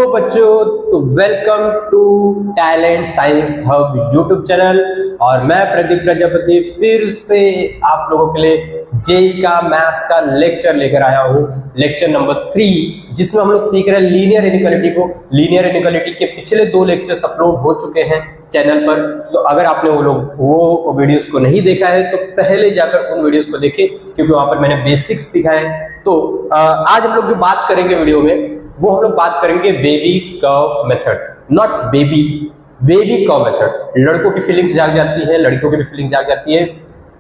बच्चों, तो welcome to talent science hub YouTube channel. और मैं प्रदीप प्रजापति फिर से आप लोगों के लिए जेई का मैथ्स का लेक्चर लेकर आया हूँ, लेक्चर नंबर 3, जिसमें हम लोग सीख रहे हैं लीनियर इनइक्वालिटी को। लीनियर इनइक्वालिटी के पिछले 2 लेक्चर्स अपलोड हो चुके हैं चैनल पर, तो अगर आपने वो वीडियोस को नहीं देखा है तो पहले जाकर उन वीडियोस को देखें, क्योंकि वहां पर मैंने बेसिक्स सिखाए हैं। तो आज हम लोग जो बात करेंगे वीडियो में, वो हम लोग बात करेंगे baby curve method, not baby curve method. लड़कों की फीलिंग्स जाग जाती है, लड़कियों की भी फीलिंग्स जाग जाती है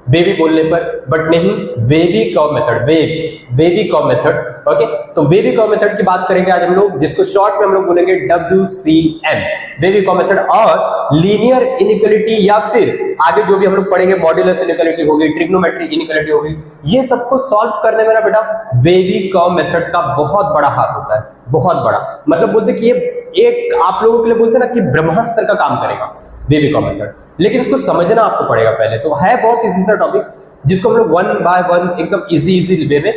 बेबी बोलने पर, बट नहीं, baby curve method, baby curve method. Okay, तो बेबी कर्व मेथड की बात करेंगे आज हम लोग, जिसको शॉर्ट में हम लोग बोलेंगे WCM, बेबी कर्व मेथड। और लीनियर इनइक्वालिटी या फिर आगे जो भी हम लोग पढ़ेंगे, मॉड्यूलस इनइक्वालिटी हो गई, ट्रिग्नोमेट्रिक इनइक्वालिटी हो गई, ये सबको सॉल्व करने में ना बेटा बेबी कर्व मेथड का बहुत बड़ा हाथ होता है, बहुत बड़ा। मतलब बोलते कि ये एक आप लोगों के लिए बोलते हैं ना कि ब्रह्मास्त्र का काम करेगा बेबी कर्व मेथड, लेकिन इसको समझना आपको पड़ेगा पहले। तो है बहुत इजी सा टॉपिक, जिसको हम लोग 1 बाय 1 एकदम इजी वे में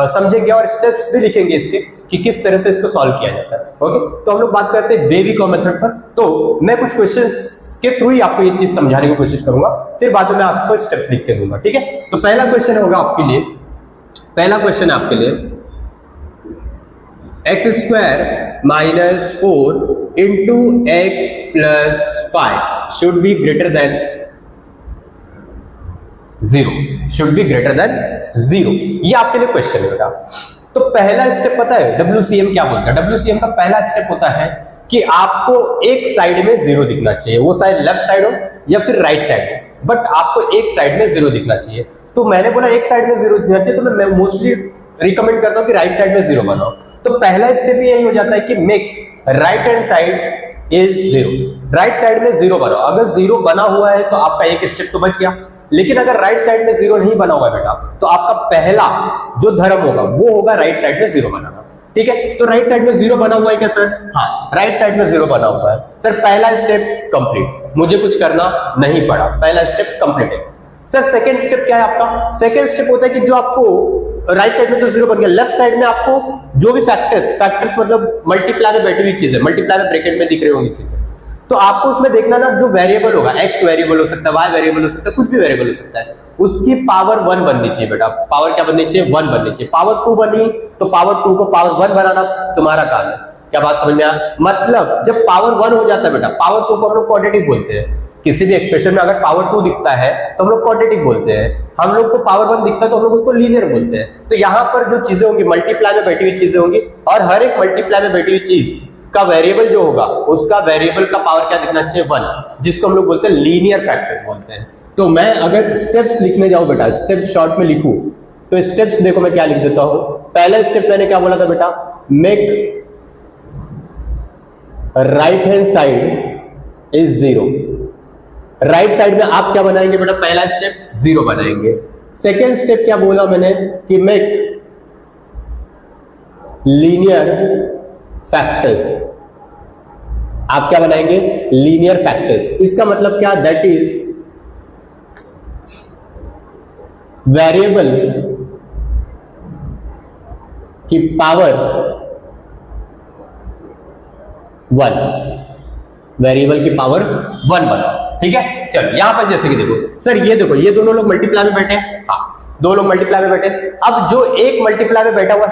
समझेंगे और स्टेप्स भी लिखेंगे इसके कि किस तरह से इसको सॉल्व किया जाता है। ओके, तो हम लोग बात करते हैं बेबी कर्व मेथड पर। तो मैं कुछ क्वेश्चंस के थ्रू ही आपको ये चीज समझाने की कोशिश करूंगा, फिर बाद में मैं आपको स्टेप्स लिख के दूंगा, ठीक है। तो पहला क्वेश्चन होगा आपके लिए, पहला क्वेश्चन आपके लिए x² - 4 into x plus 5 should be greater than 0, should be greater than 0, ये आपके लिए क्वेश्चन है बेटा। तो पहला स्टेप पता है WCM क्या बोलता है? WCM का पहला स्टेप होता है कि आपको एक साइड में 0 दिखना चाहिए, वो साइड लेफ्ट साइड हो या फिर राइट साइड हो, बट आपको एक साइड में 0 दिखना चाहिए। तो मैंने बोला एक साइड में 0 दिखना चाहिए, तो मैं मोस्टली रिकमेंड करता हूं कि राइट साइड में 0 बनाओ। तो पहला स्टेप यही हो जाता है कि make right hand side is 0, right side में 0 बनाओ। अगर 0 बना हुआ है तो आपका एक स्टेप तो बच गया, लेकिन अगर राइट साइड में 0 नहीं बना हुआ है बेटा, तो आपका पहला जो धर्म होगा वो होगा राइट साइड में 0 बनाना, ठीक है। तो राइट साइड में 0 बना हुआ है क्या सर? हाँ, राइट साइड में 0 बना हुआ है सर। पहला स्टेप कंप्लीट, मुझे कुछ करना नहीं पड़ा, पहला स्टेप कंप्लीट है सर। सेकंड स्टेप क्या है आपका? सेकंड स्टेप होता है कि जो आपको राइट साइड में तो 0 बन गया, लेफ्ट साइड में आपको जो भी फैक्टर्स मतलब मल्टीप्लाई में बैठी हुई चीजें, मल्टीप्लाई में ब्रैकेट में दिख रही होंगी चीजें, तो आपको उसमें देखना ना जो वेरिएबल होगा, x वेरिएबल हो सकता है, y वेरिएबल हो सकता है, कुछ भी वेरिएबल हो सकता है, उसकी पावर 1 बननी चाहिए बेटा। पावर क्या बननी चाहिए? 1 बननी चाहिए। पावर 2 बनी तो पावर 2 को पावर 1 बनाना तुम्हारा काम है। क्या बात समझ में आया? मतलब जब पावर 1 हो जाता है बेटा, पावर 2 को हम लोग क्वाड्रेटिक बोलते हैं। किसी भी एक्सप्रेशन में अगर पावर 2 दिखता है तो हम लोग क्वाड्रेटिक बोलते हैं, हम लोग को पावर 1 दिखता है तो हम लोग उसको लीनियर बोलते हैं। तो यहाँ पर जो चीजें होंगी मल्टीप्लाई में बैठी हुई चीजें होंगी, और हर एक मल्टीप्लाई में बैठी हुई चीज का वेरिएबल जो होगा, उसका वेरिएबल का पावर क्या दिखना चाहिए? 1, जिसको हम लोग बोलते हैं लीनियर फैक्टर्स बोलते हैं। तो मैं अगर स्टेप्स लिखने जाऊं बेटा, स्टेप्स शॉर्ट में लिखूं, तो स्टेप्स देखो मैं क्या लिख देता हूं। पहला स्टेप मैंने क्या बोला था बेटा? Make right hand side is 0। Right side में आप क्या बनाएंगे बेटा? पहला स्टेप 0 बनाएंगे। सेकेंड स्टेप क्या बोला मैंने कि मेक लीनियर फैक्टर्स, आप क्या बनाएंगे? Linear factors. इसका मतलब क्या? दैट इज वेरिएबल की पावर 1, वेरिएबल की पावर 1 बनाओ, ठीक है। चलो यहां पर जैसे कि देखो सर, ये देखो ये दोनों लोग मल्टीप्लाई में बैठे हैं, हाँ 2 लोग मल्टीप्लाई में बैठे। अब जो एक मल्टीप्लाई में बैठा हुआ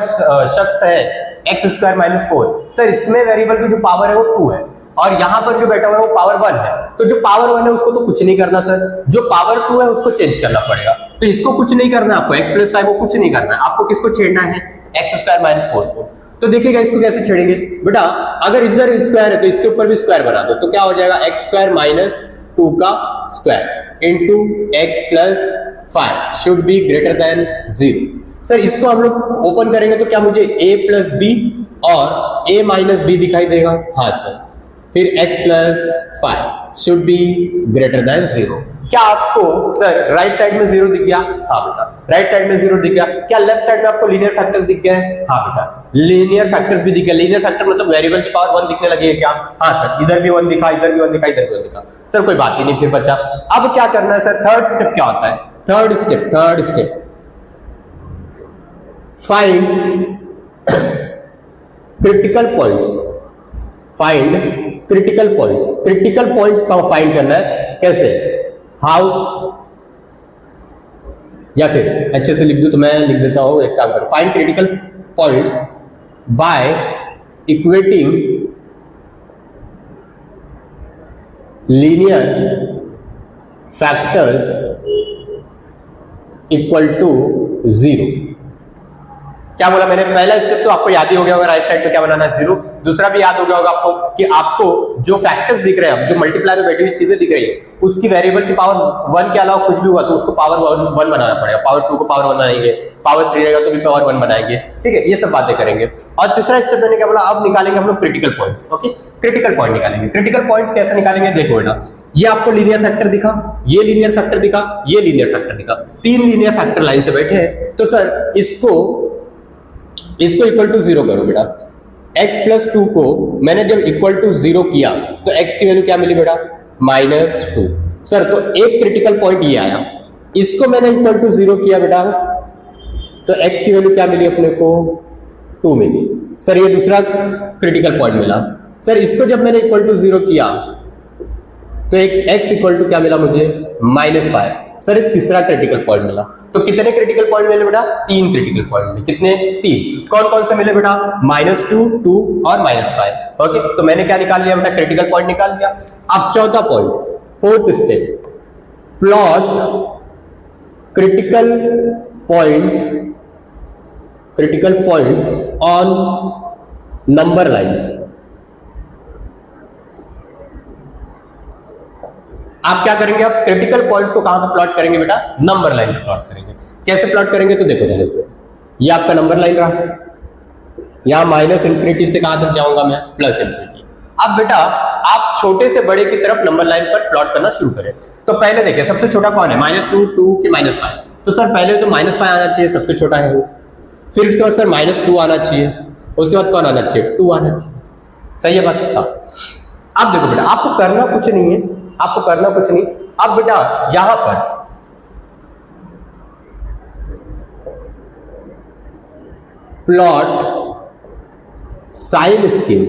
शख्स है x² - 4, सर इसमें वेरिएबल की जो पावर है वो 2 है, और यहां पर जो बैठा हुआ है वो पावर 1 है। तो जो पावर 1 है उसको तो कुछ नहीं करना सर, जो पावर 2 है उसको चेंज करना पड़ेगा। तो इसको कुछ नहीं करना है आपको, x + 5 को कुछ नहीं करना है आपको, किसको छेड़ना है? x² - 4 को। तो देखिएगा इसको कैसे छेड़ेंगे बेटा, अगर इधर स्क्वायर है तो इसके ऊपर भी स्क्वायर बना दो, तो क्या हो जाएगा? x² - 2 का square into x + 5 should be greater than 0। Sir इसको हम लोग ओपन करेंगे तो क्या मुझे a + b और a - b दिखाई देगा? हाँ सर। फिर x + 5 should be greater than 0। क्या आपको सर राइट साइड में 0 दिख गया? हाँ बेटा, राइट साइड में 0 दिख गया। क्या लेफ्ट साइड में आपको लीनियर फैक्टर्स दिख गए? हाँ बेटा, लीनियर फैक्टर्स भी दिख गए। लीनियर फैक्टर मतलब वेरिएबल की पावर 1 दिखने लगी है क्या? हाँ सर, इधर भी 1 दिखा, इधर भी 1 दिखा, इधर भी 1 दिखा। सर कोई बात ही नहीं, फिर बचा। अब क्या करना है सर? थर्ड स्टेप क्या होता है? Third step find critical points. Find critical points. Critical points का फाइंड करना है, कैसे, हाउ, या फिर अच्छे से लिख दूं तो मैं लिख देता हूं, एक काम करो, find critical points by equating linear factors equal to 0। क्या बोला मैंने, पहला स्टेप तो आपको याद ही हो गया होगा, राइट साइड पे क्या बनाना है, 0। दूसरा भी याद हो गया होगा आपको कि आपको जो फैक्टर्स दिख रहे हैं, जो मल्टीप्लाई में बैठी हुई चीजें दिख रही है, उसकी वेरिएबल की पावर 1 के अलावा कुछ भी हुआ तो उसको पावर 1 बनाना पड़ेगा। पावर 2 को पावर 1 बनाएंगे, पावर 3 रहेगा तो भी पावर 1 बनाएंगे, ठीक है, ये सब बातें करेंगे। और तीसरा स्टेप मैंने क्या बोला, अब निकालेंगे हम लोग critical points. Okay, critical point निकालेंगे। क्रिटिकल पॉइंट कैसे निकालेंगे, देखो बेटा, ये आपको लीनियर फैक्टर दिखा, ये लीनियर फैक्टर दिखा, ये लीनियर फैक्टर दिखा, 3 लीनियर फैक्टर लाइन से बैठे हैं। तो सर इसको इक्वल टू 0 करो बेटा। x प्लस 2 को मैंने जब इक्वल टू 0 किया तो x की वैल्यू क्या मिली बेटा, -2। सर तो एक क्रिटिकल पॉइंट ये आया, इसको मैंने इक्वल टू 0 किया बेटा तो x की वैल्यू क्या मिली अपने को, 2 मिली। सर ये दूसरा क्रिटिकल पॉइंट मिला। सर इसको जब मैंने इक्वल टू 0 किया तो एक x इक्वल टू क्या मिला मुझे, -5। सर एक तीसरा क्रिटिकल पॉइंट मिला। तो कितने क्रिटिकल पॉइंट मिले बेटा, 3 क्रिटिकल पॉइंट मिले। कितने, 3। कौन कौन से मिले बेटा, -2, 2 और -5। ओके, तो मैंने क्या निकाल लिया बेटा, क्रिटिकल पॉइंट निकाल लिया। अब चौथा point, fourth step, plot critical points on number line. आप क्या करेंगे, आप क्रिटिकल पॉइंट्स को कहां पे प्लॉट करेंगे बेटा, नंबर लाइन पे प्लॉट करेंगे। कैसे प्लॉट करेंगे, तो देखो ध्यान से, ये आपका नंबर लाइन रहा, यहां -∞ से कहां तक जाऊंगा मैं, +∞। अब बेटा आप छोटे से बड़े की तरफ नंबर लाइन पर प्लॉट करना शुरू करें। तो पहले देखिए सबसे छोटा कौन है, -2, 2 कि -5। तो सर पहले तो -5 आना चाहिए, सबसे छोटा है वो। फिर उसके बाद सर -2 आना चाहिए, उसके बाद कौन आना चाहिए, 2 आना चाहिए। सही है बात। हाँ, अब देखो बेटा आपको करना कुछ नहीं है, आपको करना कुछ नहीं। अब बेटा यहां पर plot sign scheme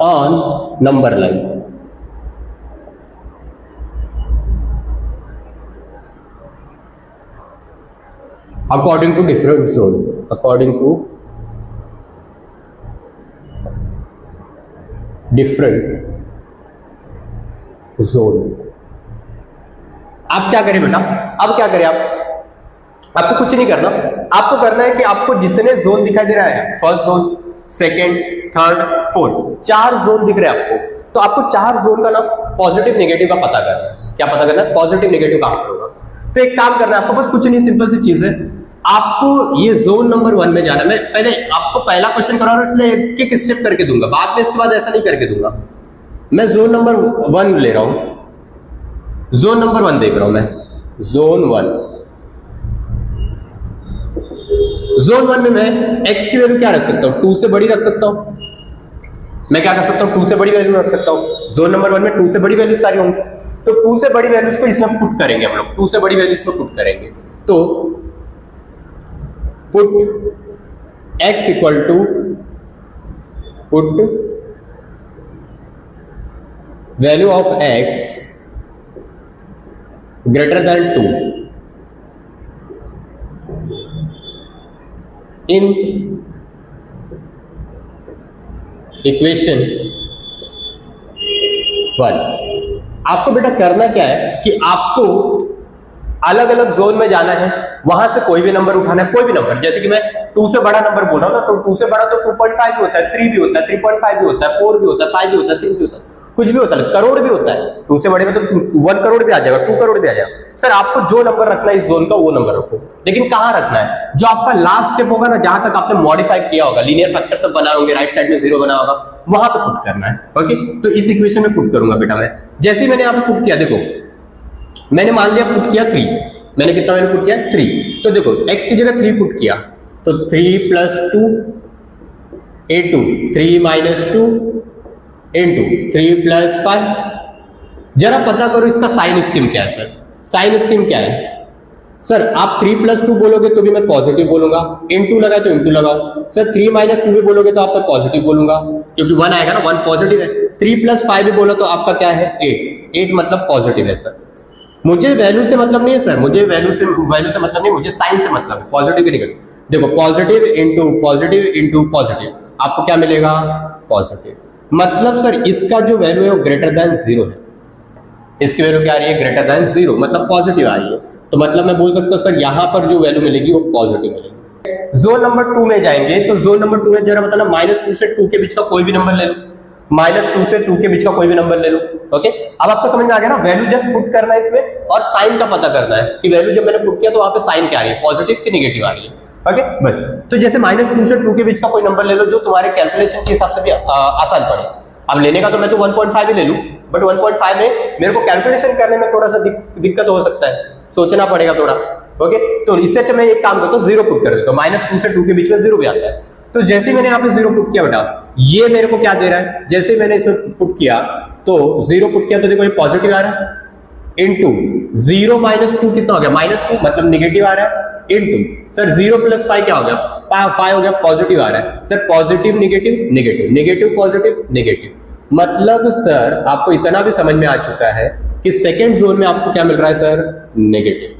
on number line. According to different zone, according to different zone. आप क्या करें बेटा, अब क्या करें आपको कुछ नहीं करना। आपको करना है कि आपको जितने जोन दिखाई दे रहा है, first zone, second, third, fourth, 4 zone दिख रहे हैं आपको, तो आपको 4 जोन का ना पॉजिटिव नेगेटिव का पता करना है। क्या पता करना है, पॉजिटिव नेगेटिव कहां पर होगा। तो एक काम करना है आपको, बस कुछ नहीं, सिंपल सी चीज है, आपको ये जोन नंबर 1 में जाना। मैं पहले आपको पहला क्वेश्चन करा रहा हूं इसलिए एक एक स्टेप करके दूंगा, बाद में इसके बाद ऐसा नहीं करके दूंगा। मैं जोन नंबर 1 ले रहा हूं, जोन नंबर 1 देख रहा हूं मैं, जोन 1। जोन 1 में मैं x की वैल्यू क्या रख सकता हूं, 2 से बड़ी रख सकता हूं। मैं क्या कर सकता हूं, 2 से बड़ी वैल्यू रख सकता हूं। जोन नंबर 1 में 2 से बड़ी वैल्यू सारी होंगी, तो 2 से बड़ी वैल्यूज को इसमें पुट करेंगे हम लोग, 2 से बड़ी वैल्यूज को पुट करेंगे। तो put x equal to put value of x greater than 2 in equation 1। आपको बेटा करना क्या है कि आपको अलग अलग जोन में जाना है, वहां से कोई भी नंबर उठाना है, कोई भी नंबर। जैसे कि मैं 2 से बड़ा नंबर बोला ना, तो 2 से बड़ा तो 2.5 भी होता है, 3 भी होता है, 3.5 भी होता है, 4 भी होता है, 5 भी होता है, 6 भी होता है, कुछ भी होता है, करोड़ भी होता है। 2 से बड़े में तो 1 करोड़ भी आ जाएगा, 2 करोड़ भी आ जाएगा। सर आपको जो नंबर रखना है इस जोन का, वो नंबर रखो, लेकिन कहां रखना है, जो आपका लास्ट स्टेप होगा ना, जहां तक आपने मॉडिफाई किया होगा, लीनियर फैक्टर सब बनाए होंगे, राइट साइड में 0 बना होगा, वहां पे पुट करना है। ओके, तो इस इक्वेशन में पुट करूंगा बेटा मैं। जैसे ही मैंने यहां पे पुट किया, देखो मैंने मान लिया पुट किया 3, मैंने कितना मैंने पुट किया 3, तो देखो x की जगह 3 पुट किया, तो 3 + 2 into 3 - 2 into 3 + 5। जरा पता करो इसका साइन स्कीम क्या है। सर साइन स्कीम क्या है, सर आप 3 + 2 बोलोगे तो भी मैं पॉजिटिव बोलूंगा, इनटू लगा तो इनटू लगाओ। सर 3 - 2 भी बोलोगे तो आपका पॉजिटिव बोलूंगा, क्योंकि 1 आएगा ना, 1 पॉजिटिव है। 3 + 5 भी बोलो तो आपका क्या है 8 मतलब पॉजिटिव है। सर मुझे वैल्यू से मतलब नहीं है सर, मुझे वैल्यू से मतलब नहीं, मुझे साइन से मतलब है, पॉजिटिव की नेगेटिव। देखो पॉजिटिव इंटू पॉजिटिव आपको क्या मिलेगा, पॉजिटिव। मतलब सर इसका जो वैल्यू है वो ग्रेटर देन 0 है, इसकी वैल्यू क्या आ रही है, ग्रेटर देन 0 मतलब पॉजिटिव आ रही है। तो मतलब मैं बोल सकता हूँ सर यहाँ पर जो वैल्यू मिलेगी वो पॉजिटिव मिलेगी। जोन नंबर 2 में जाएंगे तो जोन नंबर 2 में जरा बताना, -2 से 2 के बीच का कोई भी नंबर ले लो, -2 से 2 के बीच का कोई भी नंबर ले लो। ओके, अब आपको समझ में आ गया ना, वैल्यू जस्ट पुट करना है इसमें और साइन का पता करना है कि वैल्यू जब मैंने पुट किया तो वहां पे साइन क्या आ रही है, पॉजिटिव की नेगेटिव आ रही है। ओके बस, तो जैसे -2 से 2 के बीच का कोई नंबर ले लो जो तुम्हारे कैलकुलेशन के हिसाब से भी आसान पड़े। अब लेने का तो मैं तो 1.5 ही ले लूं, बट 1.5 में मेरे को कैलकुलेशन करने में थोड़ा सा दिक्कत हो सकता है, सोचना पड़ेगा थोड़ा। ओके, तो इससे अच्छा मैं एक काम करता हूँ, 0 पुट कर देता हूँ, -2 से 2 के बीच में 0 भी आता है। तो जैसे मैंने यहाँ पे 0 पुट किया बेटा, ये मेरे को क्या दे रहा है, जैसे मैंने इसमें पुट किया तो 0 पुट किया तो देखो ये पॉजिटिव आ रहा है, इनटू 0 - 2 कितना हो गया, -2 मतलब नेगेटिव आ रहा है, इनटू सर 0 + 5 क्या हो गया, 5 हो गया, पॉजिटिव आ रहा है। Sir positive negative negative negative positive negative, मतलब सर आपको इतना भी समझ में आ चुका है कि सेकेंड जोन में आपको क्या मिल रहा है सर, नेगेटिव।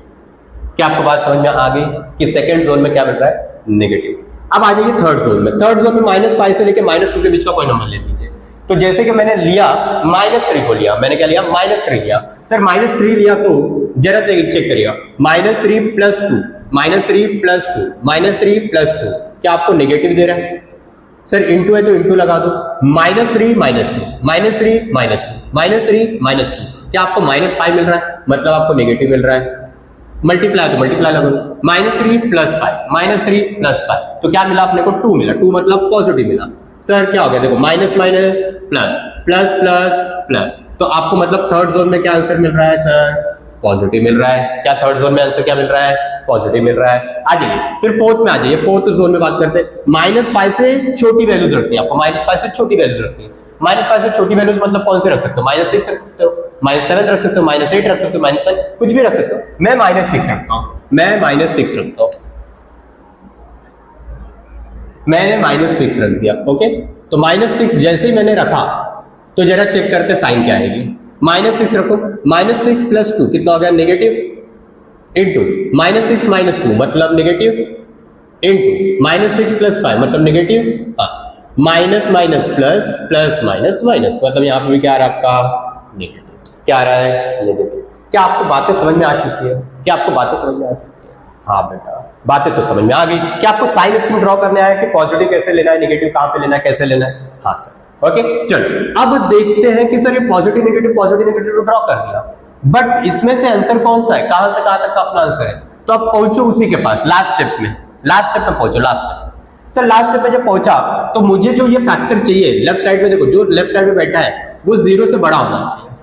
क्या आपको बात समझ में आ गई कि सेकेंड जोन में क्या मिल रहा है, नेगेटिव। अब आ जाइए थर्ड जोन में। थर्ड जोन में -5 से लेके -2 के बीच का कोई नंबर ले लीजिए। तो जैसे कि मैंने लिया -3 को लिया, मैंने क्या लिया, -3 लिया। सर -3 लिया तो जरा चेक करिएगा, -3 + 2 -3 + 2 -3 + 2 क्या आपको नेगेटिव दे रहा है। सर इंटू है तो इंटू लगा दो, -3 - 2 -3 - 2 -3 - 2 क्या आपको -5 मिल रहा है, मतलब आपको नेगेटिव मिल रहा है। मल्टीप्लाई तो मल्टीप्लाई लगा दो, -3 + 5 -3 + 5 तो क्या मिला अपने को, 2 मिला, 2 मतलब पॉजिटिव मिला। सर क्या हो गया, देखो minus minus plus plus plus plus, तो आपको मतलब थर्ड जोन में क्या आंसर मिल रहा है सर, पॉजिटिव मिल रहा है। क्या थर्ड जोन में आंसर क्या मिल रहा है, पॉजिटिव मिल रहा है। आ जाइए फिर फोर्थ में आ जाइए, फोर्थ जोन में बात करते हैं। -5 से छोटी वैल्यूज रखनी है आपको, -5 से छोटी वैल्यूज रखनी है। -5 से छोटी वैल्यूज मतलब कौन से रख सकते हो, -6 रख सकते हो, -7 रख सकते हो, -8 रख सकते हो, -7 कुछ भी रख सकते हो। मैं -6 रखता हूं, मैं -6 रखता हूं, मैंने -6 रख दिया। ओके, तो -6 जैसे ही मैंने रखा तो जरा चेक करते साइन क्या आएगी। -6 रखो, -6 + 2 कितना हो गया, नेगेटिव, इंटू -6 - 2 मतलब नेगेटिव, इंटू -6 + 5 मतलब negative, minus minus plus plus minus minus मतलब यहाँ पे भी क्या आ रहा है आपका, नेगेटिव। क्या आ रहा है, नेगेटिव। क्या आपको बातें समझ में आ चुकी है, क्या आपको बातें समझ में आ चुकी है? हाँ बेटा, बातें तो समझ में आ गई। क्या आपको साइन स्कीम ड्रॉ करने आया कि पॉजिटिव कैसे लेना है, नेगेटिव कहां पे लेना है, कैसे लेना है? हाँ सर। ओके चलो अब देखते हैं कि सर ये पॉजिटिव नेगेटिव तो ड्रॉ कर दिया, बट इसमें से आंसर कौन सा है, कहां से कहां तक का अपना आंसर है। तो आप पहुंचो उसी के पास, लास्ट स्टेप में, लास्ट स्टेप में पहुंचो। लास्ट सर लास्ट स्टेप पे जब पहुंचा तो मुझे जो ये फैक्टर चाहिए लेफ्ट साइड में, देखो जो लेफ्ट साइड में बैठा है वो 0 से बड़ा होना चाहिए।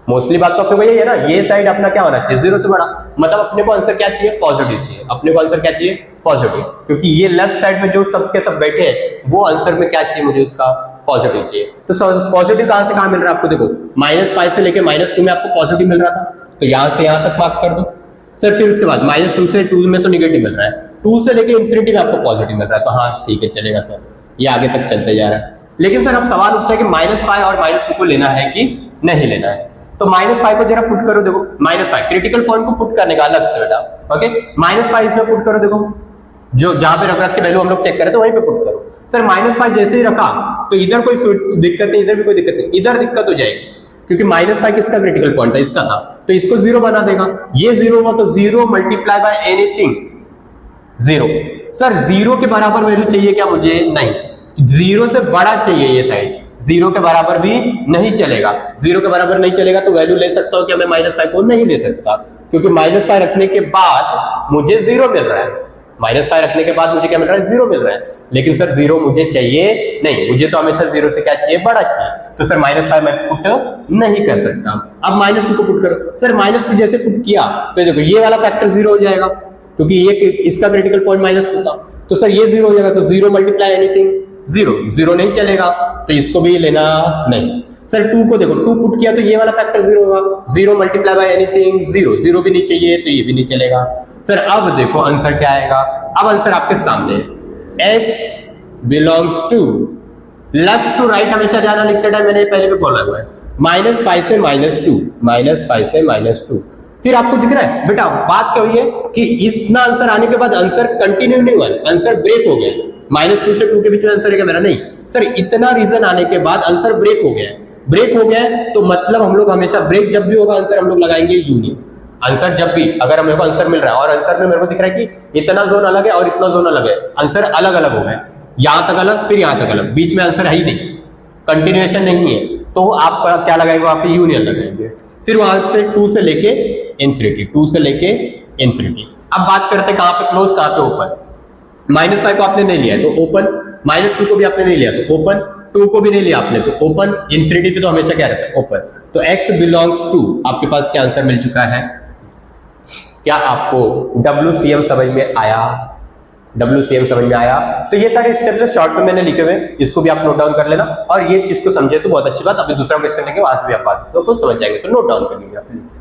मोस्टली बात तो अपने को यही है ना, ये साइड अपना क्या होना चाहिए, 0 से बड़ा, मतलब अपने को आंसर क्या चाहिए, पॉजिटिव चाहिए। अपने को आंसर क्या चाहिए, पॉजिटिव, क्योंकि ये लेफ्ट साइड में जो सब के सब बैठे हैं वो आंसर में क्या चाहिए मुझे, उसका पॉजिटिव चाहिए। तो पॉजिटिव कहां से कहां मिल रहा है आपको, देखो -5 से लेके -2 में आपको पॉजिटिव मिल रहा था, तो यहां से यहां तक मार्क कर दो। सर फिर उसके बाद -2 से 2 में तो निगेटिव मिल रहा है, 2 से लेके इंफिनिटी में आपको पॉजिटिव मिल रहा है, तो हाँ ठीक है चलेगा सर, ये आगे तक चलते जा रहा है। लेकिन सर अब सवाल उठता है कि -5 और -2 को लेना है कि नहीं लेना है। तो -5 को जरा पुट करो, देखो -5 क्रिटिकल पॉइंट को पुट करने का अलग से बेटा। ओके -5 इसमें पुट करो, देखो जो जहां पे रख के वैल्यू हम लोग चेक करें तो वहीं पे पुट करो। सर -5 जैसे ही रखा तो इधर कोई दिक्कत नहीं, इधर भी कोई दिक्कत नहीं, इधर दिक्कत हो जाएगी क्योंकि -5 किसका क्रिटिकल पॉइंट था, इसका था, तो इसको 0 बना देगा। ये 0 हुआ तो 0 मल्टीप्लाई बाय एनीथिंग 0। सर 0 के बराबर वैल्यू चाहिए क्या मुझे, नहीं, 0 से बड़ा चाहिए ये साइड, 0 के बराबर भी नहीं चलेगा। 0 के बराबर नहीं चलेगा तो वैल्यू ले सकता हूं क्या मैं, -5 को नहीं ले सकता, क्योंकि -5 रखने के बाद मुझे 0 मिल रहा है, -5 रखने के बाद मुझे क्या मिल रहा है, 0 मिल रहा है। लेकिन सर 0 मुझे चाहिए नहीं, मुझे तो हमेशा 0 से क्या चाहिए, बड़ा चाहिए, तो सर -5 मैं पुट नहीं कर सकता। अब -2 को पुट करो। सर -2 जैसे पुट किया तो देखो ये वाला फैक्टर 0 हो जाएगा, क्योंकि ये इसका क्रिटिकल पॉइंट -2 था, तो सर ये 0 हो जाएगा, तो 0 मल्टीप्लाई एनीथिंग 0 नहीं चलेगा, तो इसको भी लेना नहीं। सर 2 को देखो, 2 पुट किया तो ये वाला फैक्टर 0 होगा, 0 मल्टीप्लाई बाय एनीथिंग 0, 0 भी नहीं चाहिए तो ये भी नहीं चलेगा। सर अब देखो आंसर क्या आएगा, अब आंसर आपके सामने है, x belongs to, left to right हमेशा जाना लिखते टाइम मैंने पहले भी बोला हुआ है, -5 से -2, -5 से -2। फिर आपको दिख रहा है बेटा बात क्या हुई है कि इतना आंसर आने के बाद आंसर कंटिन्यू नहीं हुआ, आंसर ब्रेक हो गया, -2 से 2 के बीच में आंसर है क्या मेरा, नहीं सर, इतना रीजन आने के बाद आंसर ब्रेक हो गया है, ब्रेक हो गया है तो मतलब हम लोग हमेशा ब्रेक जब भी होगा आंसर हम लोग लगाएंगे यूनियन। आंसर जब भी अगर मेरे को आंसर मिल रहा है और आंसर में मेरे को दिख रहा है कि इतना जोन अलग है और इतना जोन अलग है, आंसर अलग अलग हो गए, यहां तक अलग फिर यहां तक अलग, बीच में आंसर है ही नहीं, कंटिन्यूएशन नहीं है, तो आप क्या लगाएंगे, वहां पे यूनियन लगाएंगे। फिर वहां से 2 से लेके इंफिनिटी, 2 से लेके इंफिनिटी। अब बात करते हैं कहां पे क्लोज कहां पे ओपन। -5 को आपने नहीं लिया है तो ओपन, -2 को भी आपने नहीं लिया तो ओपन, 2 को भी नहीं लिया आपने तो ओपन, इंफिनिटी पे तो हमेशा क्या रहता है ओपन। तो x बिलोंग्स टू आपके पास क्या आंसर मिल चुका है। क्या आपको WCM समझ में आया, WCM समझ में आया। तो ये सारे स्टेप्स शॉर्ट में मैंने लिखे हुए, इसको भी आप नोट डाउन कर लेना और ये चीज को समझे तो बहुत अच्छी बात। अभी दूसरा क्वेश्चन लेंगे वहां से भी आप बात को समझ जाएंगे, तो नोट डाउन कर लीजिए प्लीज।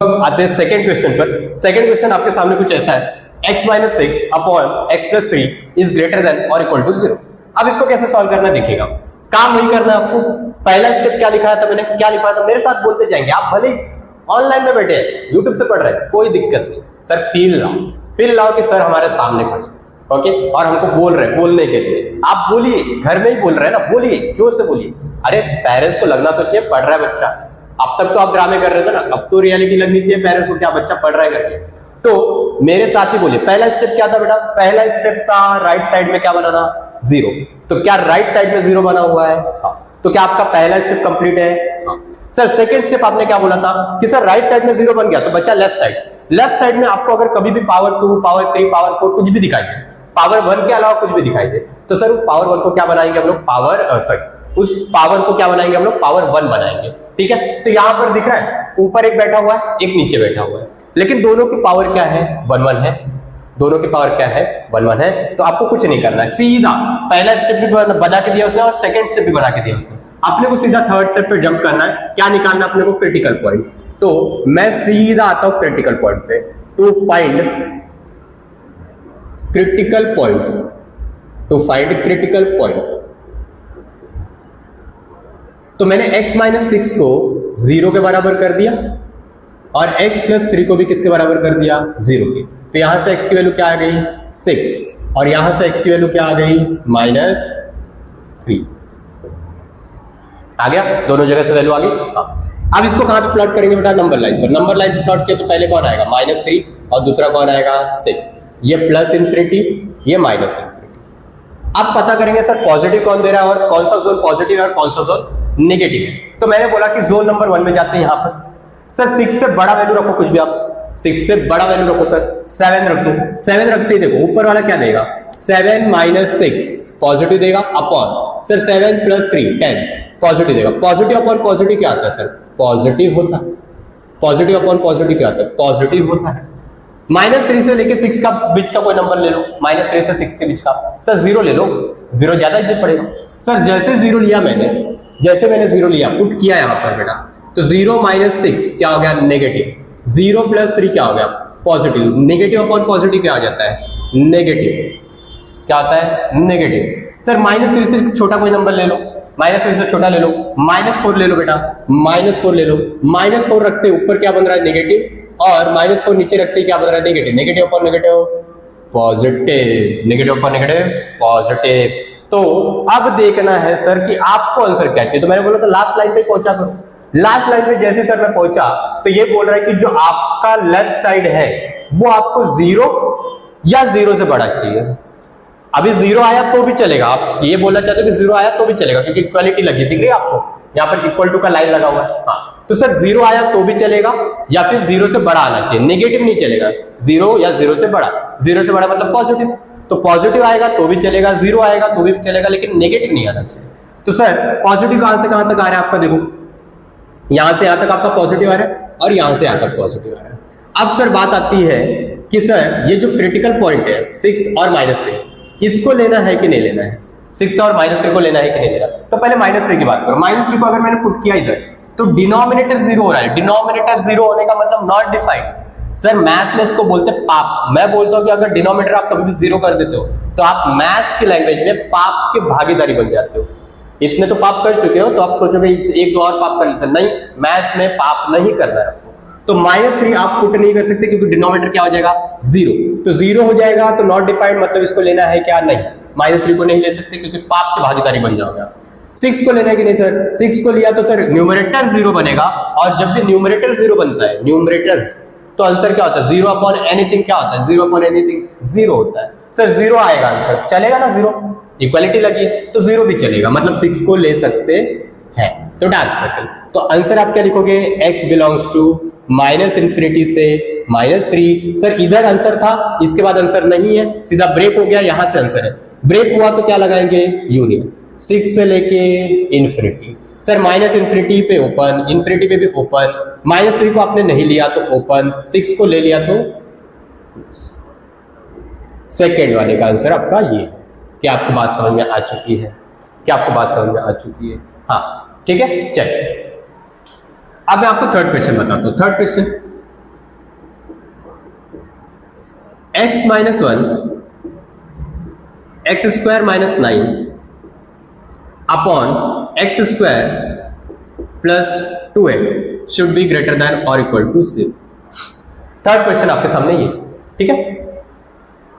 आते हैं सेकंड क्वेश्चन पर। सेकंड क्वेश्चन आपके सामने कुछ ऐसा है, x - 6 upon x + 3 is greater than और इक्वल टू 0। अब इसको कैसे सॉल्व करना है देखिएगा, काम वही करना है आपको। पहला स्टेप क्या लिखा था मैंने, क्या लिखा था, मेरे साथ बोलते जाएंगे, आप भले ऑनलाइन में बैठे हैं यूट्यूब से पढ़ रहे हैं कोई दिक्कत नहीं, सर फील लाओ कि सर हमारे सामने खड़े, ओके, और हमको बोल रहे हैं, बोलने के लिए आप बोलिए, घर में ही बोल रहे हैं ना, बोलिए जोर से बोलिए। अरे पेरेंट्स को लगना तो चाहिए पढ़ रहा है बच्चा, अब तक तो आप ड्रामे कर रहे थे ना, अब तो रियलिटी लगनी चाहिए पेरेंट्स को क्या बच्चा पढ़ रहा है करके। तो मेरे साथ ही बोलिए, पहला स्टेप क्या था बेटा, पहला स्टेप था राइट साइड में क्या बनाना 0, तो क्या राइट साइड में 0 बना हुआ है, हाँ, तो क्या आपका पहला स्टेप कंप्लीट है, हाँ। सर सेकंड स्टेप आपने क्या बोला था कि सर राइट साइड में 0 बन गया तो बच्चा लेफ्ट साइड में आपको अगर कभी भी पावर 2 पावर 3 पावर 4 कुछ भी दिखाई दे, पावर 1 के अलावा कुछ भी दिखाई दे, तो सर पावर 1 को क्या बनाएंगे हम लोग, उस पावर को क्या बनाएंगे हम लोग, पावर 1 बनाएंगे, ठीक है। तो यहां पर दिख रहा है ऊपर एक बैठा हुआ है एक नीचे बैठा हुआ है, लेकिन दोनों की पावर क्या है 1 है, दोनों की पावर क्या है 1 है। तो आपको कुछ नहीं करना है, सीधा पहला स्टेप भी बना के दिया उसने और सेकंड स्टेप भी बना के दिया उसने, आपने को सीधा थर्ड स्टेप पे जंप करना है। क्या निकालना अपने को, क्रिटिकल पॉइंट। तो मैं सीधा आता हूं क्रिटिकल पॉइंट पे, टू फाइंड क्रिटिकल पॉइंट। तो मैंने x - 6 को 0 के बराबर कर दिया और x + 3 को भी किसके बराबर कर दिया 0 के। तो यहां से x की वैल्यू क्या आ गई 6 और यहां से x की वैल्यू क्या आ गई -3 आ गया, दोनों जगह से वैल्यू आ गई। अब इसको कहां पे प्लॉट करेंगे बेटा, नंबर लाइन पर। नंबर लाइन पे प्लॉट किया तो पहले कौन आएगा -3 और दूसरा कौन आएगा 6, ये प्लस इंफिनिटी ये माइनस इंफिनिटी। अब पता करेंगे सर पॉजिटिव कौन दे रहा है और कौन सा जोन पॉजिटिव है और कौन सा जोन नेगेटिव है। तो मैंने बोला कि जोन नंबर 1 में जाते हैं, यहां पर सर 6 से बड़ा वैल्यू रखो, कुछ भी आप 6 से बड़ा वैल्यू रखो, सर 7 रख दो। 7 रखते ही देखो ऊपर वाला क्या देगा 7 - 6 पॉजिटिव देगा अपॉन सर 7 + 3 10 पॉजिटिव देगा। पॉजिटिव अपॉन पॉजिटिव क्या आता है सर, पॉजिटिव होता है। पॉजिटिव अपॉन पॉजिटिव क्या आता है, पॉजिटिव होता है। -3 से लेके 6 का बीच का कोई नंबर ले लो, -3 से 6 के बीच का, सर 0 ले लो, 0 ज्यादा इज्जत पड़ेगा। सर जैसे 0 लिया मैंने 0 लिया पुट किया यहां पर बेटा, तो 0 - 6 क्या हो गया नेगेटिव, 0 + 3 क्या हो गया पॉजिटिव। नेगेटिव अपॉन पॉजिटिव क्या आ जाता है नेगेटिव, क्या आता है नेगेटिव। सर -3 से छोटा कोई नंबर ले लो, -3 से छोटा ले लो, -4 ले लो बेटा, -4 ले लो। -4 रखते ऊपर क्या बन रहा है नेगेटिव और -4 नीचे रखते क्या बन रहा है negative. Negative upon negative positive, negative upon negative positive. तो अब देखना है सर कि आपको आंसर क्या चाहिए। तो मैंने बोला था लास्ट लाइन पे पहुंचा करो। लास्ट लाइन पे जैसे सर मैं पहुंचा तो ये बोल रहा है कि जो आपका लेफ्ट साइड है वो आपको 0 या 0 से बड़ा चाहिए। अभी 0 आया तो भी चलेगा, आप ये बोलना चाहते हो कि 0 आया तो भी चलेगा क्योंकि इक्वालिटी लगी दिख रही है आपको, यहाँ पर इक्वल टू का लाइन लगा हुआ है। हाँ तो सर 0 आया तो भी चलेगा या फिर 0 से बड़ा आना चाहिए, नेगेटिव नहीं चलेगा। 0 या 0 से बड़ा, 0 से बड़ा मतलब पॉजिटिव, तो पॉजिटिव आएगा तो भी चलेगा, 0 आएगा तो भी चलेगा, लेकिन नेगेटिव नहीं आना चाहिए। तो सर पॉजिटिव कहां से कहां तक आ रहा है आपका, देखो यहां से यहां तक आपका पॉजिटिव आ रहा है और यहां से यहां तक पॉजिटिव आ रहा है। अब सर बात आती है कि सर ये जो क्रिटिकल पॉइंट है 6 और -3 इसको लेना है कि नहीं लेना है। 6 और -3 को लेना है कि नहीं लेना। तो पहले -3 की बात करो। -3 को अगर मैंने पुट किया इधर तो डिनोमिनेटर 0 हो रहा है। डिनोमिनेटर 0 होने का मतलब नॉट डिफाइंड। सर मैथ्स में इसको बोलते हैं पाप। मैं बोलता हूं कि अगर डिनोमिनेटर आप कभी भी 0 कर देते हो तो आप मैथ्स की लैंग्वेज में पाप के भागीदारी बन जाते हो। इतने तो पाप कर चुके हो तो आप सोचोगे एक दो और पाप कर लेते। नहीं, मैथ्स में पाप नहीं करना है आपको। तो -3 आप पुट नहीं कर सकते क्योंकि डिनोमिनेटर क्या हो जाएगा 0। तो 0 हो जाएगा तो नॉट डिफाइंड, मतलब इसको लेना है क्या? नहीं, -3 को नहीं ले सकते क्योंकि पाप की भागीदारी बन जाओगे आप। 6 को लेना है कि नहीं सर? 6 को लिया तो सर न्यूमरेटर 0 बनेगा, और जब भी न्यूमरेटर 0 बनता है, न्यूमरेटर, तो आंसर क्या होता है? 0 अपॉन एनीथिंग क्या होता है? 0 अपॉन एनीथिंग 0 होता है। सर 0 आएगा आंसर, चलेगा ना? 0 इक्वालिटी लगी है तो 0 भी चलेगा, मतलब 6 को ले सकते हैं। तो डार्क सर्कल, तो आंसर आप क्या लिखोगे? x बिलोंग्स टू -∞ से -3। सर इधर आंसर था, इसके बाद आंसर नहीं है, सीधा ब्रेक हो गया, यहां से आंसर है। ब्रेक हुआ तो क्या लगाएंगे? यूनियन 6 से लेके इन्फिनिटी। सर -∞ पे ओपन, इन्फिनिटी पे भी ओपन, -3 को आपने नहीं लिया तो ओपन, 6 को ले लिया तो सेकेंड वाले का आंसर आपका ये है। क्या आपको बात समझ में आ चुकी है? क्या आपको बात समझ में आ चुकी है? हाँ, ठीक है, चलिए अब मैं आपको थर्ड क्वेश्चन बताता हूं। Third question, x - 1 x² - 9 upon x² plus 2x should be greater than और इक्वल टू 0। थर्ड क्वेश्चन आपके सामने ये, ठीक है।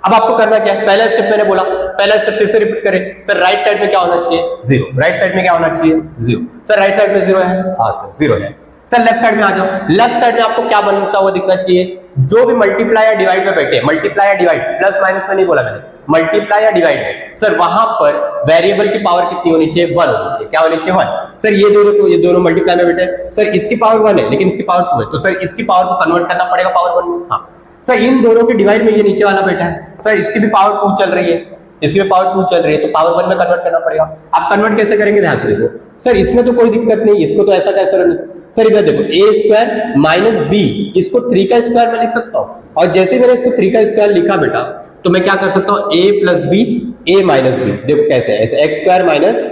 अब आपको करना क्या है? पहला स्टेप मैंने बोला, पहला स्टेप फिर से रिपीट करें। सर राइट साइड में क्या होना चाहिए? 0। राइट साइड में क्या होना चाहिए? 0। सर राइट साइड में 0 है? हाँ सर 0 है। सर लेफ्ट साइड में आ जाओ। लेफ्ट साइड में आपको क्या बनता हुआ दिखना चाहिए? जो भी मल्टीप्लाई या डिवाइड में बैठे, मल्टीप्लाई या डिवाइड, प्लस माइनस में नहीं बोला मैंने, मल्टीप्लाई या डिवाइड है, सर वहां पर वेरिएबल की पावर कितनी होनी चाहिए? 1 होनी चाहिए। क्या होनी चाहिए? 1। सर ये दोनों मल्टीप्लाई में बैठे, सर इसकी पावर 1 है लेकिन इसकी पावर 2 है, तो सर इसकी पावर को कन्वर्ट करना पड़ेगा पावर 1 में। हाँ सर इन दोनों के डिवाइड में ये नीचे वाला बैठा है, सर इसकी भी पावर 2 चल रही है, इसकी भी पावर 2 चल रही है, तो पावर 1 में कन्वर्ट करना पड़ेगा। आप कन्वर्ट कैसे करेंगे? ध्यान से देखो। सर इसमें तो कोई दिक्कत नहीं, इसको तो ऐसा कैसे रखना? सर इधर देखो, a² माइनस b, इसको 3 का स्क्वायर में लिख सकता हूं, और जैसे ही मैंने इसको 3 का स्क्वायर लिखा बेटा, तो मैं क्या कर सकता हूं? a plus b, a minus b, देखो कैसे, ऐसे x² माइनस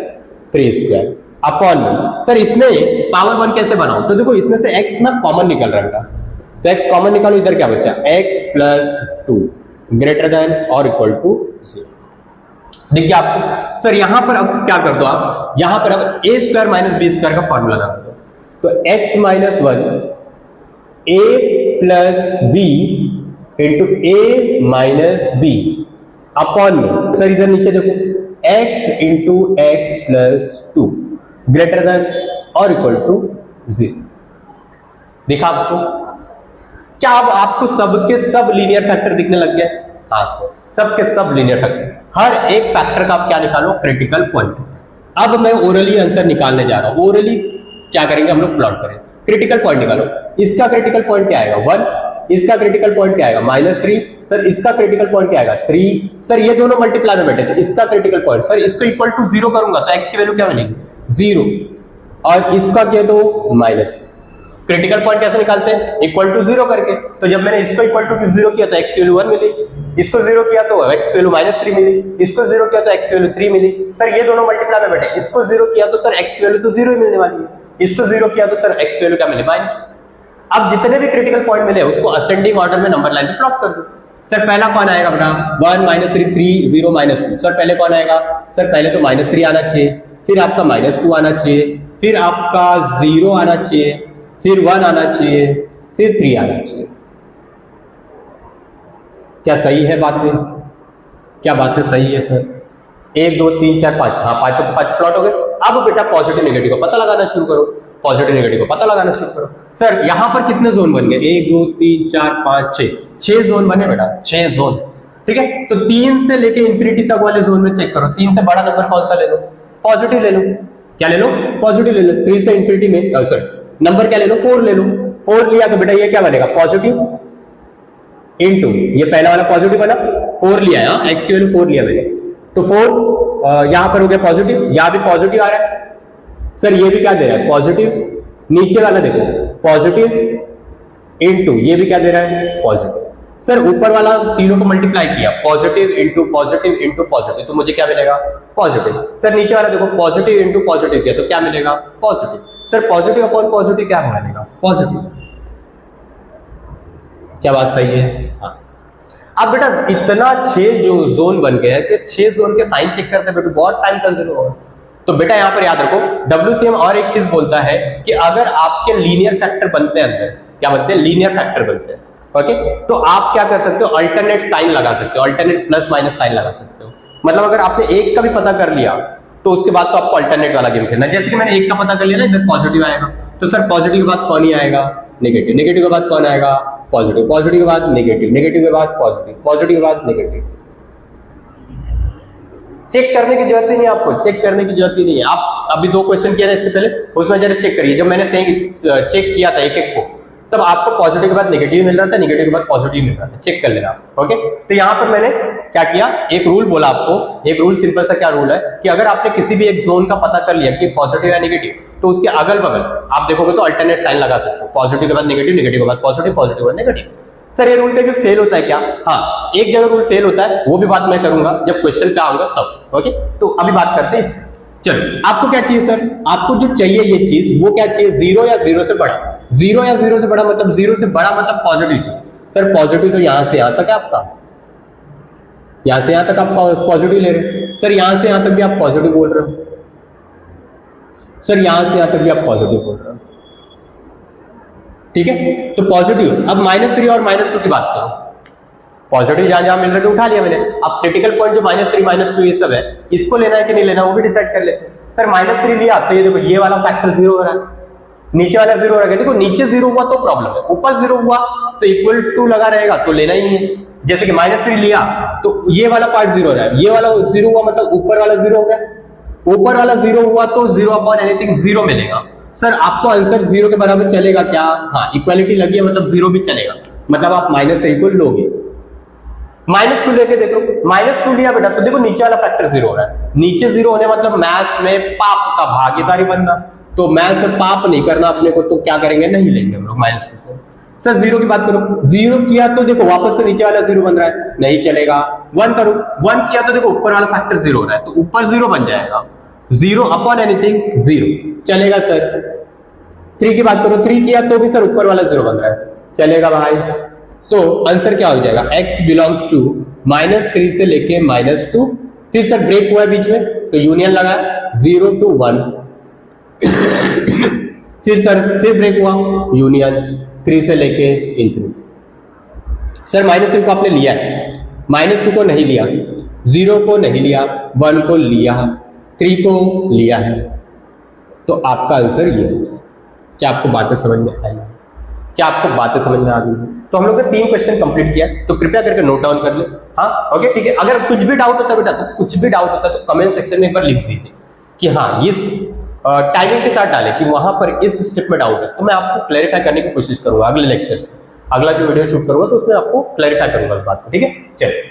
3² अपॉन में। सर इसमें पावर 1 कैसे बनाऊं? तो देखो इसमें से x ना कॉमन निकल रहा है बेटा, तो x कॉमन निकालो, इधर क्या बचा? x प्लस 2 ग्रेटर देन और इक्वल टू 0। देखिए आपको सर यहां पर अब क्या कर दो आप, यहां पर अब a² माइनस b² का फॉर्मूला लगा दो, तो x minus 1 a plus b into a minus b upon में, सर इधर नीचे देखो, x into x plus 2 greater than और इक्वल टू 0। देखा आपको? क्या अब आपको सबके सब लीनियर फैक्टर दिखने लग गए? हाँ सर, सबके सब लीनियर फैक्टर, हर एक फैक्टर का आप क्या निकालो? Critical point. अब मैं ओरली आंसर निकालने जा रहा हूं। ओरली क्या करेंगे हम लोग? प्लॉट करें, क्रिटिकल पॉइंट निकालो। इसका क्रिटिकल पॉइंट क्या आएगा? 1। इसका क्रिटिकल पॉइंट क्या आएगा? -3। सर इसका क्रिटिकल पॉइंट क्या आएगा? 3। सर ये दोनों मल्टीप्लाई में बैठे, तो इसका क्रिटिकल पॉइंट, सर इसको इक्वल टू 0 करूंगा तो x की वैल्यू क्या मिलेगी? 0, और इसका क्या दो? -। क्रिटिकल पॉइंट कैसे निकालते हैं? इक्वल टू 0 करके। तो जब मैंने इसको इक्वल टू 0 किया तो x की वैल्यू 1 मिली, इसको 0 किया तो x की वैल्यू -3 मिली, इसको 0 किया तो x की वैल्यू 3 मिली। सर ये दोनों मल्टीप्लाई में बैठे, इसको 0 किया तो सर x की वैल्यू तो 0 ही मिलने वाली है, इसको 0 किया तो सर x की वैल्यू क्या मिले? -। अब जितने भी क्रिटिकल पॉइंट मिले उसको असेंडिंग ऑर्डर में नंबर लाइन पे प्लॉट कर दो। सर पहला कौन आएगा बेटा? 1 -3 3 0 -2। सर पहले कौन आएगा? सर पहले तो -3 आना चाहिए, फिर आपका -2 आना चाहिए, फिर आपका 0 आना चाहिए, फिर 1 आना चाहिए, फिर 3 आना चाहिए। क्या सही है बात में? क्या बात है सही है सर? 1 2 3 4 5, हाँ पांच प्लॉट हो गए। अब बेटा पॉजिटिव नेगेटिव का पता लगाना शुरू करो, पॉजिटिव नेगेटिव का पता लगाना शुरू करो। सर यहां पर कितने जोन बन गए? 1 2 3 4 5 6 जोन बने बेटा, 6 जोन, ठीक है। तो 3 से लेके इंफिनिटी तक वाले जोन में चेक करो, 3 से बड़ा नंबर कौन सा ले लो? पॉजिटिव ले लो। क्या ले लो? पॉजिटिव ले लो। 3 से इंफिनिटी में सर नंबर क्या ले लो? 4 ले लो। 4 लिया तो बेटा ये क्या बनेगा? पॉजिटिव इनटू, ये पहला वाला पॉजिटिव बना, 4 लिया है, x की वैल्यू 4 लिया मैंने, तो 4 यहां पर हो गया पॉजिटिव, यहां भी पॉजिटिव आ रहा है। सर ये भी क्या दे रहा है? पॉजिटिव। नीचे वाला देखो, पॉजिटिव इनटू ये भी क्या दे रहा है? पॉजिटिव। सर ऊपर वाला तीनों को मल्टीप्लाई किया, positive into positive into positive, तो मुझे क्या मिलेगा? पॉजिटिव। सर नीचे वाला देखो, पॉजिटिव इंटू पॉजिटिव किया तो क्या मिलेगा? Positive. Sir positive upon positive क्या बनेगा? पॉजिटिव। क्या बात सही है? हाँ। अब बेटा इतना 6 जो जोन बन गया है कि 6 जोन के साइन चेक करते बेटा बहुत टाइम कंज्यूम होगा। तो बेटा यहां पर याद रखो, WCM और एक चीज बोलता है कि अगर आपके लीनियर फैक्टर बनते हैं अंदर, क्या बनते हैं? लीनियर फैक्टर बनते हैं। ओके, तो आप क्या कर सकते हो? अल्टरनेट साइन लगा सकते हो, अल्टरनेट प्लस माइनस साइन लगा सकते हो। मतलब अगर आपने एक का भी पता कर लिया तो उसके बाद तो आपको अल्टरनेट वाला गेम खेलना है। जैसे कि मैंने एक का पता कर लिया ना, इधर पॉजिटिव आएगा, तो सर पॉजिटिव के बाद कौन ही आएगा? नेगेटिव। नेगेटिव के बाद कौन आएगा? पॉजिटिव। पॉजिटिव के बाद नेगेटिव। नेगेटिव के बाद पॉजिटिव। पॉजिटिव के बाद नेगेटिव। चेक करने की जरूरत ही नहीं, आपको चेक करने की जरूरत ही नहीं है। आप अभी 2 क्वेश्चन किया ना इसके पहले, उसमें जरा चेक करिए। जब मैंने चेक किया था एक एक को, तब आपको पॉजिटिव के बाद नेगेटिव मिल रहा था, नेगेटिव के बाद पॉजिटिव मिल रहा था। चेक कर लेना। ओके, तो यहां पर मैंने क्या किया, एक रूल बोला आपको। एक रूल सिंपल सा क्या रूल है कि अगर आपने किसी भी एक जोन का पता कर लिया कि पॉजिटिव या नेगेटिव, तो उसके अगल बगल आप देखोगे तो अल्टरनेट साइन लगा सकते हो। पॉजिटिव के बाद नेगेटिव, नेगेटिव के बाद पॉजिटिव, पॉजिटिव के बाद नेगेटिव। सर ये रूल कभी फेल होता है क्या? हाँ, एक जगह रूल फेल होता है, वो भी बात मैं करूंगा जब क्वेश्चन पे आऊंगा तब। ओके, तो अभी बात करते हैं। चलो, आपको क्या चाहिए सर? आपको जो चाहिए ये चीज, वो क्या चाहिए? 0 या 0 से बड़ा। 0 या 0 से बड़ा मतलब 0 से बड़ा मतलब पॉजिटिव चाहिए। सर पॉजिटिव तो यहां से यहां तक है आपका, यहां से यहां तक आप पॉजिटिव ले रहे हो। सर यहां से यहां तक भी आप पॉजिटिव बोल रहे हो। सर यहां से यहां तक भी आप पॉजिटिव बोल रहे हो। ठीक है, तो पॉजिटिव। अब -3 और -2 की बात करो। पॉजिटिव जहां जहां मिल रहे थे उठा लिया मैंने। अब क्रिटिकल पॉइंट जो -3 -2 ये सब है, इसको लेना है कि नहीं लेना वो भी डिसाइड कर लेते हैं। सर -3 लिया तो ये देखो ये वाला फैक्टर 0 हो रहा है, नीचे वाला 0 हो रहा है। देखो नीचे 0 हुआ तो प्रॉब्लम है, ऊपर 0 हुआ तो इक्वल टू लगा रहेगा तो लेना ही है। जैसे कि -3 लिया तो ये वाला पार्ट 0 हो रहा है, ये वाला 0 हुआ मतलब ऊपर वाला 0 हो गया। ऊपर वाला 0 हुआ तो 0 अपॉन एनीथिंग 0 मिलेगा। सर आपको आंसर 0 के बराबर चलेगा क्या? हाँ, इक्वालिटी लगी है मतलब 0 भी चलेगा, मतलब आप -3 को लोगे। -2 लेके देखो, -2 लिया बेटा तो देखो नीचे वाला फैक्टर 0 हो रहा है। नीचे 0 होने मतलब मैथ्स में पाप का भागीदारी बनना, तो मैथ्स में पाप नहीं करना अपने को, तो क्या करेंगे? नहीं लेंगे हम लोग -2 को। सर 0 की बात करो, 0 किया तो देखो वापस से नीचे वाला 0 बन रहा है, नहीं चलेगा। 1 करो, 1 किया तो देखो ऊपर वाला फैक्टर 0 हो रहा है, तो ऊपर 0 बन जाएगा। 0 अपॉन एनीथिंग 0 चलेगा सर। 3 की बात करो, 3 किया तो भी सर ऊपर वाला 0 बन रहा है, चलेगा भाई। तो आंसर क्या हो जाएगा? x बिलोंग्स टू -3 से लेके -2, फिर सर ब्रेक हुआ है बीच में तो यूनियन लगा 0 to 1, फिर ब्रेक हुआ यूनियन 3 से लेके इंफिनिटी। सर -3 को आपने लिया है, -2 को नहीं लिया, 0 को नहीं लिया, 1 को लिया, 3 को लिया है, तो आपका आंसर ये है। क्या आपको बातें समझ में आई? क्या आपको बातें समझ में आ गई? तो हम लोग ने 3 क्वेश्चन कंप्लीट किया, तो कृपया करके नोट डाउन कर ले। हाँ ओके ठीक है। अगर कुछ भी डाउट होता बेटा, तो कुछ भी डाउट होता तो कमेंट सेक्शन में एक बार लिख दीजिए कि हाँ इस टाइमिंग के साथ डाले कि वहां पर इस स्टेप में डाउट है, तो मैं आपको क्लैरिफाई करने की कोशिश करूंगा अगले लेक्चर से। अगला जो वीडियो शूट करूंगा तो उसमें आपको क्लैरिफाई करूंगा इस बात को। ठीक है, चलिए।